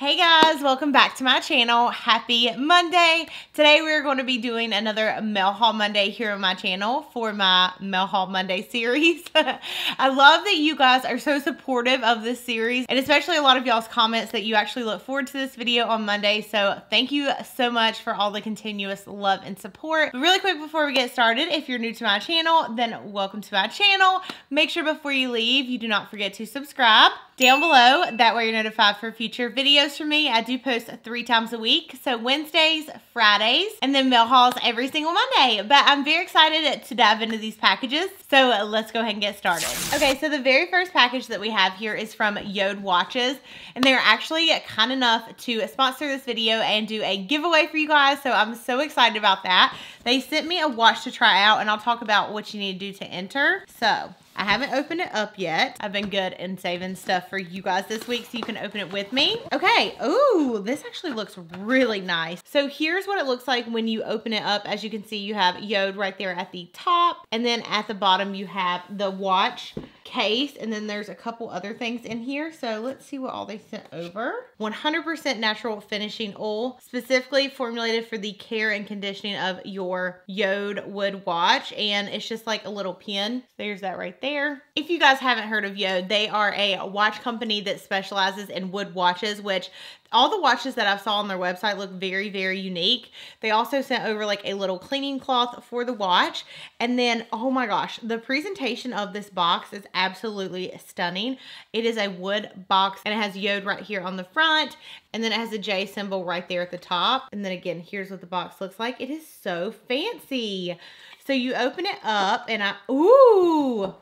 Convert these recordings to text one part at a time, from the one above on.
Hey guys, welcome back to my channel. Happy Monday. Today we're going to be doing another Mail Haul Monday here on my channel for my Mail Haul Monday series. I love that you guys are so supportive of this series, and especially a lot of y'all's comments that you actually look forward to this video on Monday. So thank you so much for all the continuous love and support. But really quick before we get started, if you're new to my channel, then welcome to my channel. Make sure before you leave, you do not forget to subscribe down below. That way you're notified for future videos from me. I do post 3 times a week. So Wednesdays, Fridays, and then mail hauls every single Monday. But I'm very excited to dive into these packages. So let's go ahead and get started. Okay, so the very first package that we have here is from Yodh watches. And they're actually kind enough to sponsor this video and do a giveaway for you guys. So I'm so excited about that. They sent me a watch to try out, and I'll talk about what you need to do to enter. So I haven't opened it up yet. I've been good in saving stuff for you guys this week so you can open it with me. Okay, ooh, this actually looks really nice. So here's what it looks like when you open it up. As you can see, you have Yodh right there at the top, and then at the bottom you have the watch case, and then there's a couple other things in here. So let's see what all they sent over. 100% natural finishing oil, specifically formulated for the care and conditioning of your Yodh wood watch, and it's just like a little pin. There's that right there. If you guys haven't heard of Yodh, they are a watch company that specializes in wood watches, which all the watches that I saw on their website look very, very unique. They also sent over like a little cleaning cloth for the watch. And then, oh my gosh, the presentation of this box is absolutely stunning. It is a wood box, and it has Yodh right here on the front. And then it has a J symbol right there at the top. And then again, here's what the box looks like. It is so fancy. So you open it up, and ooh,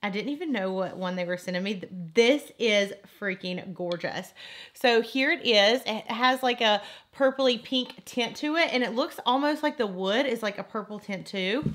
I didn't even know what one they were sending me. This is freaking gorgeous. So here it is. It has like a purpley pink tint to it, and it looks almost like the wood is like a purple tint too.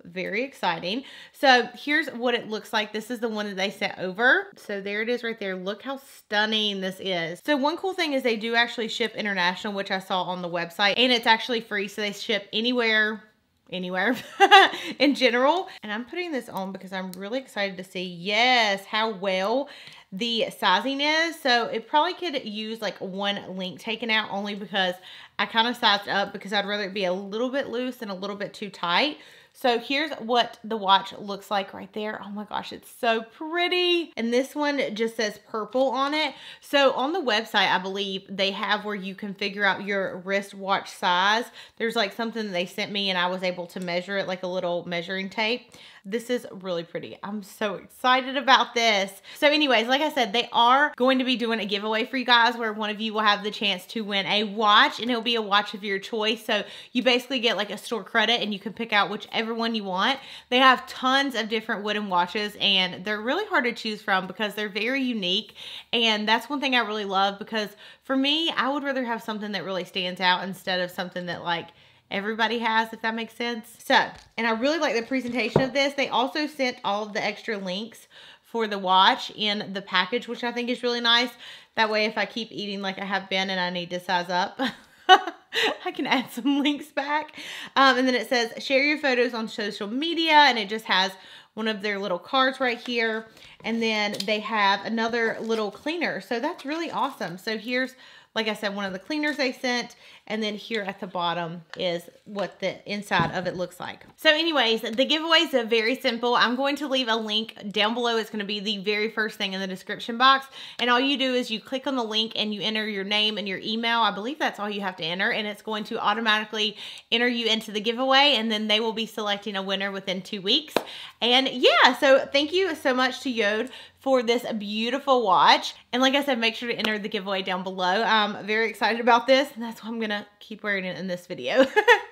Very exciting. So here's what it looks like. This is the one that they sent over. So there it is right there. Look how stunning this is. So one cool thing is they do actually ship international, which I saw on the website, and it's actually free. So they ship anywhere in general. And I'm putting this on because I'm really excited to see, yes, how well the sizing is. So it probably could use like one link taken out, only because I kind of sized up because I'd rather it be a little bit loose than a little bit too tight. So here's what the watch looks like right there. Oh my gosh, it's so pretty. And this one just says purple on it. So on the website, I believe they have where you can figure out your wristwatch size. There's like something that they sent me, and I was able to measure it, like a little measuring tape. This is really pretty. I'm so excited about this. So anyways, like I said, they are going to be doing a giveaway for you guys where one of you will have the chance to win a watch, and it'll be a watch of your choice. So you basically get like a store credit, and you can pick out whichever one you want. They have tons of different wooden watches, and they're really hard to choose from because they're very unique. And that's one thing I really love, because for me, I would rather have something that really stands out instead of something that like everybody has, if that makes sense. So, and I really like the presentation of this. They also sent all of the extra links for the watch in the package, which I think is really nice. That way, if I keep eating like I have been and I need to size up, I can add some links back. And then it says, share your photos on social media, and it just has one of their little cards right here. And then they have another little cleaner. So that's really awesome. So here's, like I said, one of the cleaners they sent. And then here at the bottom is what the inside of it looks like. So anyways, the giveaways are very simple. I'm going to leave a link down below. It's going to be the very first thing in the description box. And all you do is you click on the link and you enter your name and your email. I believe that's all you have to enter. And it's going to automatically enter you into the giveaway. And then they will be selecting a winner within 2 weeks. And yeah, so thank you so much to Yodh for this beautiful watch. And like I said, make sure to enter the giveaway down below. I'm very excited about this, and that's why I'm gonna keep wearing it in this video.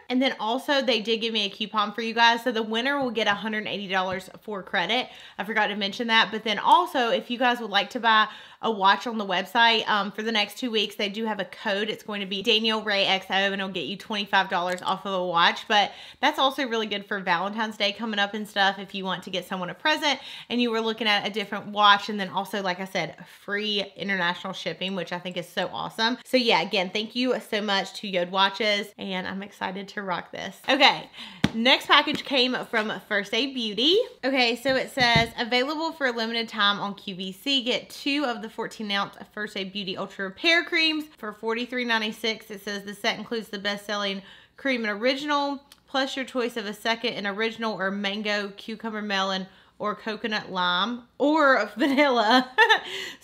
And then also they did give me a coupon for you guys. So the winner will get $180 for credit. I forgot to mention that. But then also, if you guys would like to buy a watch on the website for the next 2 weeks, they do have a code. It's going to be Danielle Ray XO, and it'll get you $25 off of a watch. But that's also really good for Valentine's Day coming up and stuff, if you want to get someone a present and you were looking at a different watch. And then also, like I said, free international shipping, which I think is so awesome. So yeah, again, thank you so much to Yodh watches, and I'm excited to rock this. Okay, Next package came from First Aid Beauty. Okay, so it says, available for a limited time on QVC. Get 2 of the 14-ounce First Aid Beauty Ultra Repair Creams for $43.96. It says the set includes the best-selling cream and original, plus your choice of a second and original or mango, cucumber, melon, or coconut lime, or vanilla.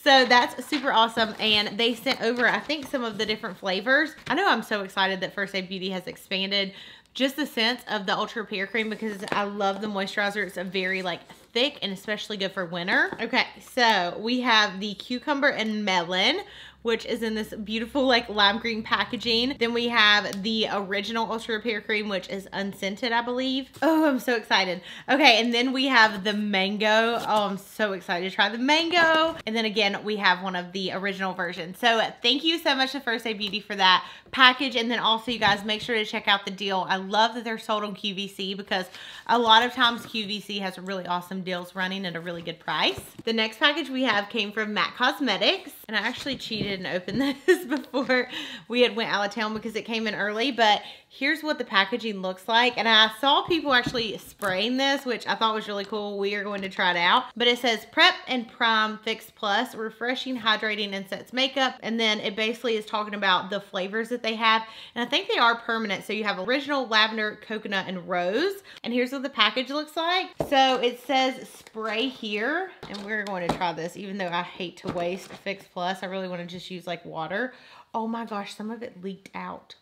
So that's super awesome. And they sent over, I think, some of the different flavors. I know I'm so excited that First Aid Beauty has expanded just the scent of the Ultra Repair Cream because I love the moisturizer. It's a very like thick and especially good for winter. Okay, so we have the cucumber and melon, which is in this beautiful like lime green packaging. Then we have the original Ultra Repair Cream, which is unscented, I believe. Oh, I'm so excited. Okay, and then we have the mango. Oh, I'm so excited to try the mango. And then again, we have one of the original versions. So thank you so much to First Aid Beauty for that package. And then also, you guys, make sure to check out the deal. I love that they're sold on QVC because a lot of times QVC has really awesome deals running at a really good price. The next package we have came from Becca Cosmetics. And I actually cheated and opened this before we had went out of town because it came in early, but here's what the packaging looks like. And I saw people actually spraying this, which I thought was really cool. We are going to try it out. But it says Prep and Prime Fix Plus, refreshing, hydrating, and sets makeup. And then it basically is talking about the flavors that they have. And I think they are permanent. So you have original, lavender, coconut, and rose. And here's what the package looks like. So it says spray here. And we're going to try this, even though I hate to waste Fix Plus. I really want to just use like water. Oh my gosh, some of it leaked out.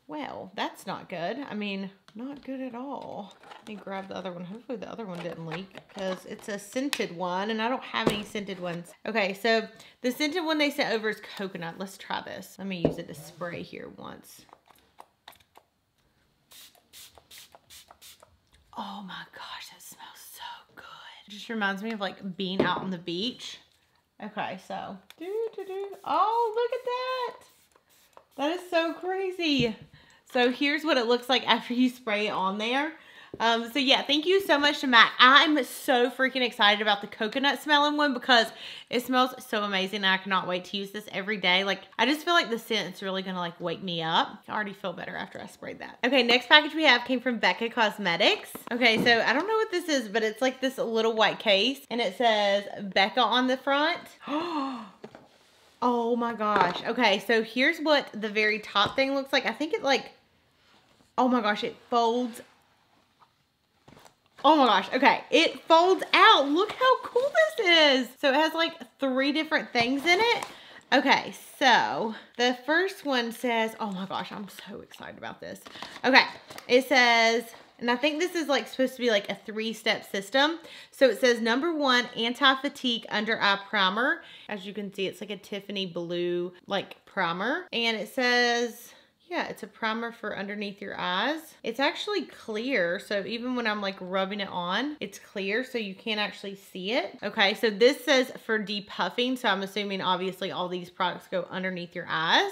Well, that's not good. I mean, not good at all. Let me grab the other one. Hopefully the other one didn't leak because it's a scented one and I don't have any scented ones. Okay, so the scented one they sent over is coconut. Let's try this. Let me use it to spray here once. Oh my gosh, that smells so good. It just reminds me of like being out on the beach. Okay, so, oh, look at that. That is so crazy. So here's what it looks like after you spray it on there. So yeah, thank you so much to Matt. I'm so freaking excited about the coconut smelling one because it smells so amazing. I cannot wait to use this every day. Like, I just feel like the scent's really gonna like wake me up. I already feel better after I sprayed that. Okay, next package we have came from Becca Cosmetics. Okay, so I don't know what this is, but it's like this little white case and it says Becca on the front. Oh my gosh. Okay, so here's what the very top thing looks like. I think it like, oh my gosh, it folds. Oh my gosh, okay, it folds out. Look how cool this is. So it has like 3 different things in it. Okay, so the first one says, oh my gosh, I'm so excited about this. Okay, it says, and I think this is like supposed to be like a 3-step system. So it says number 1, anti-fatigue under eye primer. As you can see, it's like a Tiffany blue like primer. And it says, yeah, it's a primer for underneath your eyes. It's actually clear, so even when I'm like rubbing it on, it's clear, so you can't actually see it. Okay, so this says for depuffing, so I'm assuming obviously all these products go underneath your eyes.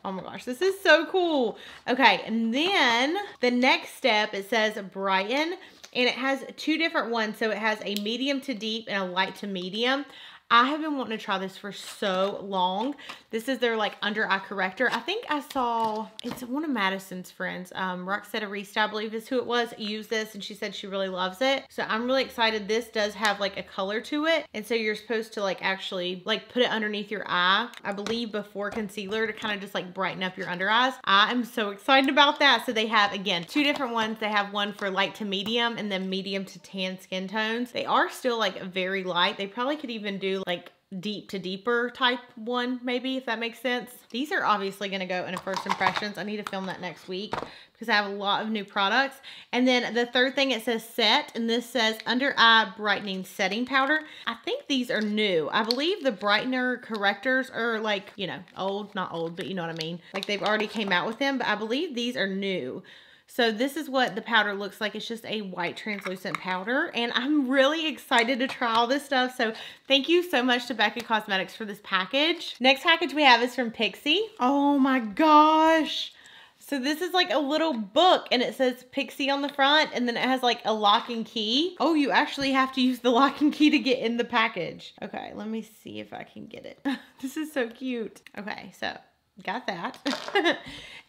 Oh my gosh, this is so cool. Okay, and then the next step, it says brighten, and it has 2 different ones. So it has a medium to deep and a light to medium. I have been wanting to try this for so long. This is their like under eye corrector. I think I saw, it's one of Madison's friends, Roxetta Reesta, I believe is who it was, use this and she said she really loves it. So I'm really excited. This does have like a color to it. And so you're supposed to like actually like put it underneath your eye, I believe before concealer to kind of just like brighten up your under eyes. I am so excited about that. So they have, again, 2 different ones. They have one for light to medium and then medium to tan skin tones. They are still like very light. They probably could even do like deep to deeper type one, maybe, if that makes sense. These are obviously going to go in a first impressions. I need to film that next week because I have a lot of new products. And then the third thing, it says set, and this says under eye brightening setting powder. I think these are new. I believe the brightener correctors are like, you know, old, not old, but you know what I mean. Like they've already came out with them, but I believe these are new. So this is what the powder looks like. It's just a white translucent powder. And I'm really excited to try all this stuff. So thank you so much to Becca Cosmetics for this package. Next package we have is from Pixi. Oh my gosh. So this is like a little book and it says Pixi on the front and then it has like a lock and key. Oh, you actually have to use the lock and key to get in the package. Okay, let me see if I can get it. This is so cute. Okay, so got that.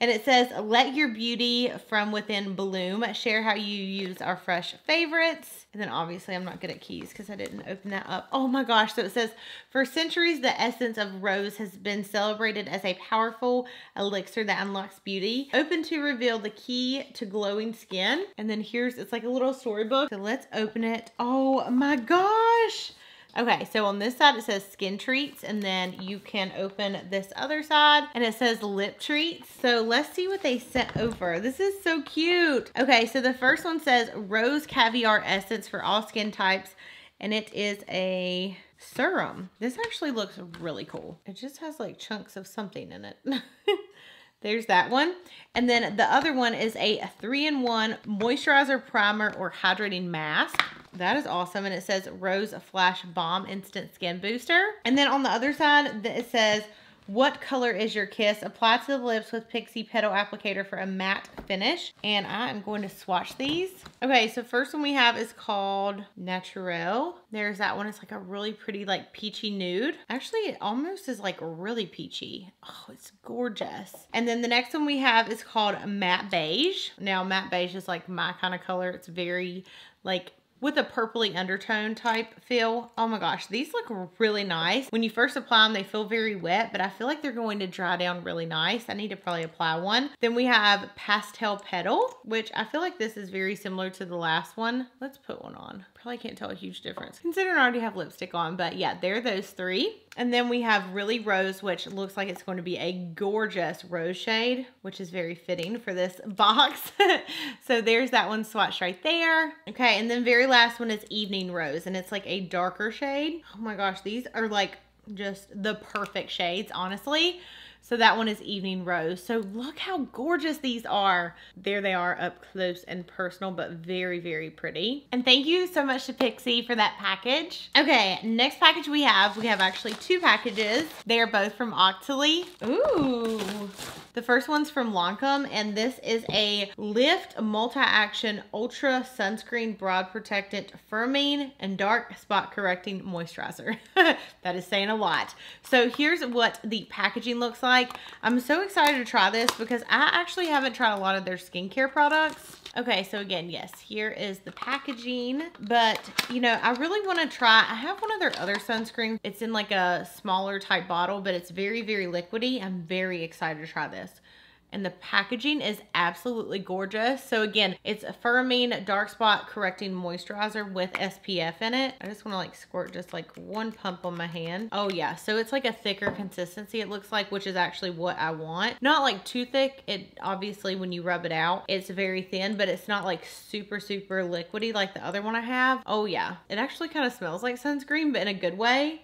And it says, let your beauty from within bloom. Share how you use our fresh favorites. And then obviously I'm not good at keys because I didn't open that up. Oh my gosh. So it says, for centuries, the essence of rose has been celebrated as a powerful elixir that unlocks beauty. Open to reveal the key to glowing skin. And then it's like a little storybook. So let's open it. Oh my gosh. Okay, so on this side it says skin treats, and then you can open this other side and it says lip treats. So let's see what they sent over. This is so cute. Okay, so the first one says rose caviar essence for all skin types, and it is a serum. This actually looks really cool. It just has like chunks of something in it. There's that one. And then the other one is a 3-in-1 moisturizer, primer, or hydrating mask. That is awesome. And it says Rose Flash Balm Instant Skin Booster. And then on the other side, it says, what color is your kiss? Apply to the lips with Pixi Petal Applicator for a matte finish. And I am going to swatch these. Okay, so first one we have is called Naturel. There's that one. It's like a really pretty like peachy nude. Actually, it almost is like really peachy. Oh, it's gorgeous. And then the next one we have is called Matte Beige. Now, matte beige is like my kind of color. It's very like with a purpley undertone type feel. Oh my gosh, these look really nice. When you first apply them, they feel very wet, but I feel like they're going to dry down really nice. I need to probably apply one. Then we have Pastel Petal, which I feel like this is very similar to the last one. Let's put one on. Probably can't tell a huge difference considering I already have lipstick on, but yeah, they're those three. And then we have Really Rose, which looks like it's going to be a gorgeous rose shade, which is very fitting for this box. So there's that one swatched right there. Okay, and then very last one is Evening Rose, and it's like a darker shade. Oh my gosh, these are like just the perfect shades, honestly. So that one is Evening Rose. So look how gorgeous these are. There they are up close and personal, but very, very pretty. And thank you so much to Pixi for that package. Okay, next package we have actually two packages. They are both from Octoly. Ooh. The first one's from Lancome, and this is a Lift Multi-Action Ultra Sunscreen Broad Protectant Firming and Dark Spot Correcting Moisturizer. That is saying a lot. So here's what the packaging looks like. I'm so excited to try this because I actually haven't tried a lot of their skincare products. Okay, so again, yes, here is the packaging, but you know, I really want to try, I have one of their other sunscreens. It's in like a smaller type bottle, but it's very, very liquidy. I'm very excited to try this. And the packaging is absolutely gorgeous. So again, it's a firming dark spot correcting moisturizer with SPF in it. I just want to like squirt just like one pump on my hand. Oh yeah, so it's like a thicker consistency it looks like, which is actually what I want. Not like too thick. It obviously when you rub it out, it's very thin, but it's not like super, super liquidy like the other one I have. Oh yeah, it actually kind of smells like sunscreen, but in a good way.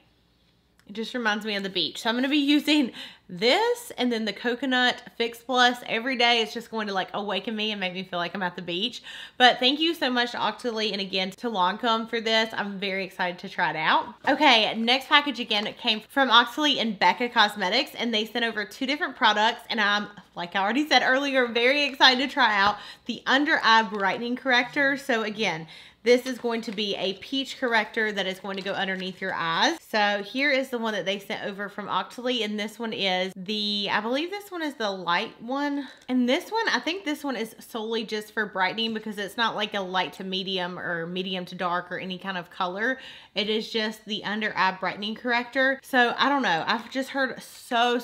It just reminds me of the beach. So I'm going to be using this and then the Coconut Fix Plus every day. It's just going to like awaken me and make me feel like I'm at the beach. But thank you so much to Octoly and again to Lancome for this. I'm very excited to try it out. Okay, next package again came from Octoly and Becca Cosmetics, and they sent over two different products, and I'm, like I already said earlier, very excited to try out the Under Eye Brightening Corrector. So again, this is going to be a peach corrector that is going to go underneath your eyes. So here is the one that they sent over from Octoly, and this one is I believe this one is the light one. And this one, I think this one is solely just for brightening because it's not like a light to medium or medium to dark or any kind of color. It is just the under eye brightening corrector. So I don't know. I've just heard so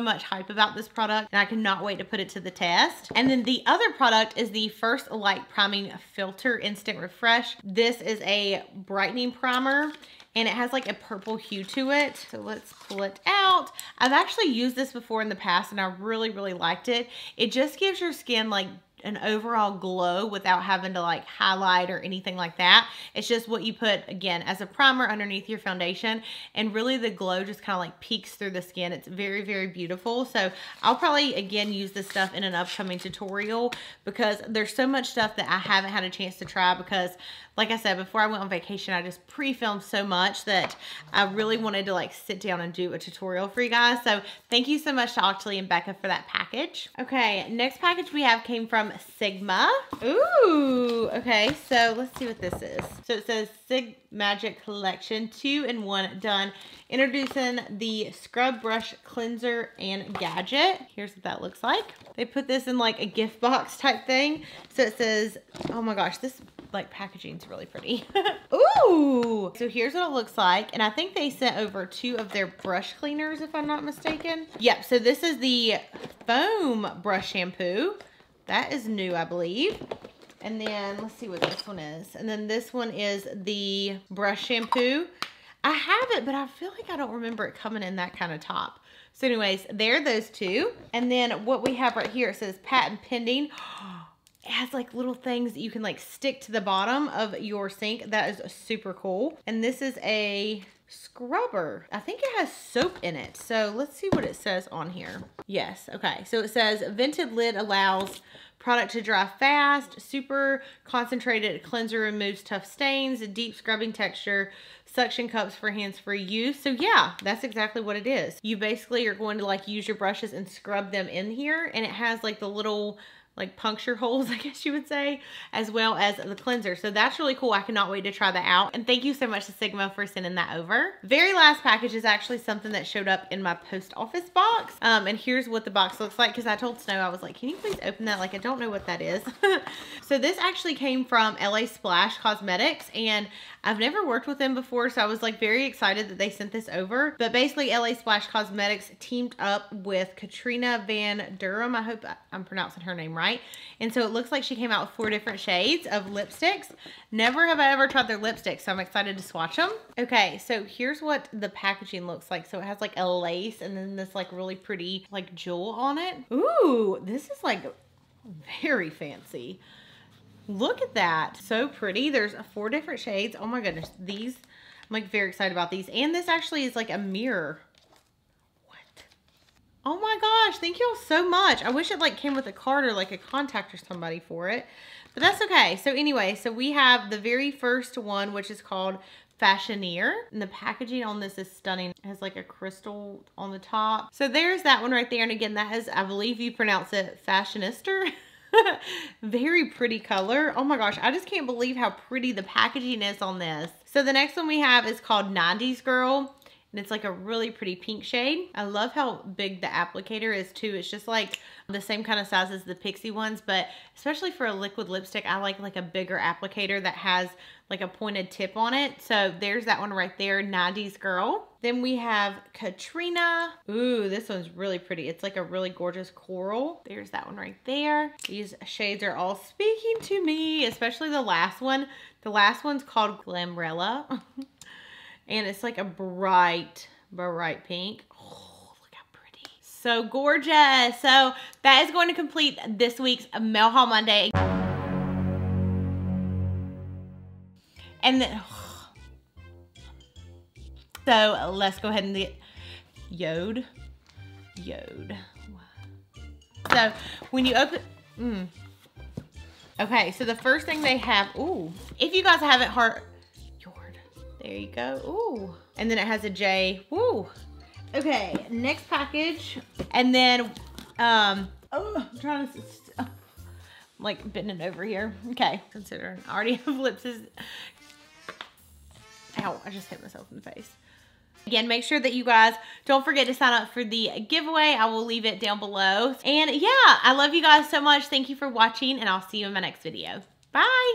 much hype about this product, and I cannot wait to put it to the test. And then the other product is the First Light Priming Filter Instant Refresh. This is a brightening primer, and it has like a purple hue to it. So let's pull it out. I've actually used this before in the past, and I really liked it. It just gives your skin like an overall glow without having to like highlight or anything like that. It's just what you put again as a primer underneath your foundation, and really the glow just kind of like peeks through the skin. It's very beautiful. So I'll probably again use this stuff in an upcoming tutorial because there's so much stuff that I haven't had a chance to try because like I said, before I went on vacation, I just pre-filmed so much that I really wanted to like sit down and do a tutorial for you guys. So thank you so much to Octoly and Becca for that package. Okay, next package we have came from Sigma. Ooh, okay, so let's see what this is. So it says Sig Magic Collection 2-in-1 done. Introducing the Scrub Brush Cleanser and Gadget. Here's what that looks like. They put this in like a gift box type thing. So it says, oh my gosh, this like packaging is really pretty. Ooh, so here's what it looks like. And I think they sent over 2 of their brush cleaners if I'm not mistaken. Yep, so this is the foam brush shampoo. That is new, I believe. And then let's see what this one is. And then this one is the brush shampoo. I have it, but I feel like I don't remember it coming in that kind of top. So anyways, there are those 2. And then what we have right here, it says patent pending. It has like little things that you can like stick to the bottom of your sink. That is super cool. And this is a scrubber. I think it has soap in it. So let's see what it says on here. Yes, okay. So it says vented lid allows product to dry fast, super concentrated cleanser removes tough stains, a deep scrubbing texture, suction cups for hands-free use. So yeah, that's exactly what it is. You basically are going to like use your brushes and scrub them in here, and it has like the little like puncture holes, I guess you would say, as well as the cleanser. So that's really cool. I cannot wait to try that out. And thank you so much to Sigma for sending that over. Very last package is actually something that showed up in my post office box. And here's what the box looks like, because I told Snow, I was like, can you please open that? Like, I don't know what that is. So this actually came from LA Splash Cosmetics, and I've never worked with them before, so I was like very excited that they sent this over. But basically LA Splash Cosmetics teamed up with Katrina Van Durham. I hope I'm pronouncing her name right. And so it looks like she came out with 4 different shades of lipsticks. Never have I ever tried their lipsticks, so I'm excited to swatch them. Okay, so here's what the packaging looks like. So it has like a lace and then this like really pretty like jewel on it. Ooh, this is like very fancy. Look at that. So pretty. There's 4 different shades. Oh my goodness. These, I'm like very excited about these. And this actually is like a mirror. What? Oh my gosh. Thank you all so much. I wish it like came with a card or like a contact or somebody for it. But that's okay. So anyway, so we have the very first one, which is called Fashioneer. And the packaging on this is stunning. It has like a crystal on the top. So there's that one right there. And again, that is, I believe you pronounce it Fashionista. Very pretty color. Oh my gosh, I just can't believe how pretty the packaging is on this. So the next one we have is called 90s Girl, and it's like a really pretty pink shade. I love how big the applicator is too. It's just like the same kind of size as the Pixi ones, but especially for a liquid lipstick, I like a bigger applicator that has like a pointed tip on it. So there's that one right there, 90s Girl. Then we have Katrina. Ooh, this one's really pretty. It's like a really gorgeous coral. There's that one right there. These shades are all speaking to me, especially the last one. The last one's called Glamrella. And it's like a bright pink. Oh, look how pretty. So gorgeous. So that is going to complete this week's Mail Haul Monday. And then, so let's go ahead and get Yodh. So when you open, okay, so the first thing they have, ooh, if you guys haven't heard, Jord, there you go, ooh. And then it has a J, ooh. Okay, next package. And then, oh, I'm trying to, I'm like bending over here. Okay, considering I already have lips. Ow, I just hit myself in the face. Again, make sure that you guys don't forget to sign up for the giveaway. I will leave it down below. And yeah, I love you guys so much. Thank you for watching, and I'll see you in my next video. Bye.